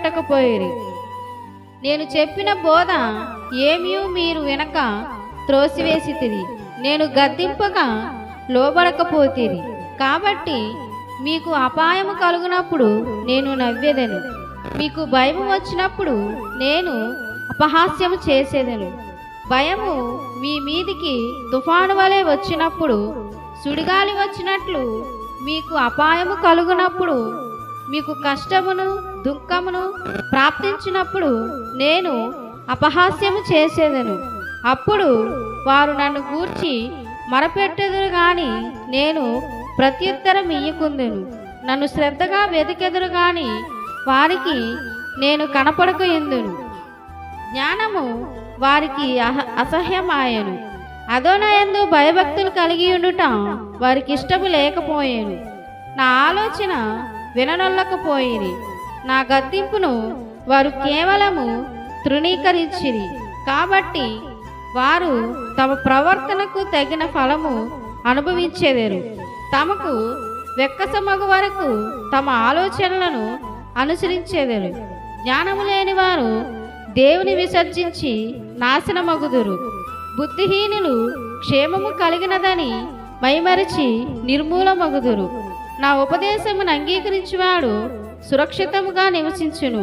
పెట్టకపోయిరి. నేను చెప్పిన బోధ ఏమీ మీరు వెనక త్రోసివేసితిరి. నేను గద్దింపగా లోబడకపోతిరి. కాబట్టి మీకు అపాయము కలుగునప్పుడు నేను నవ్వేదను, మీకు భయము వచ్చినప్పుడు నేను అపహాస్యము చేసేదను. భయము మీ మీదికి తుఫాను వలె వచ్చినప్పుడు, సుడిగాలి వచ్చినట్లు మీకు అపాయము కలుగునప్పుడు, మీకు కష్టమును దుఃఖమును ప్రాప్తించినప్పుడు నేను అపహాస్యము చేసేదను. అప్పుడు వారు నన్ను గూర్చి మొరపెట్టెదరు గాని నేను ప్రత్యుత్తరం ఇయ్యకుందును. నన్ను శ్రద్ధగా వెతికెదరు గాని వారికి నేను కనపడకయుందును. జ్ఞానము వారికి అసహ్యమాయను. అదోనయందు భయభక్తులు కలిగి ఉండుట వారికి ఇష్టము లేకపోయాను. నా ఆలోచన విననొల్లకపోయిరి. నా గద్దింపును వారు కేవలము తృణీకరించిరి. కాబట్టి వారు తమ ప్రవర్తనకు తగిన ఫలము అనుభవించెదరు. తమకు వెక్కసమగు వరకు తమ ఆలోచనలను అనుసరించెదరు. జ్ఞానము లేని వారు దేవుని విసర్జించి నాశనమగుదురు. బుద్ధిహీనులు క్షేమము కలిగినదని మైమరిచి నిర్మూలమగుదురు. నా ఉపదేశమును అంగీకరించువాడు సురక్షితముగా నివసించును.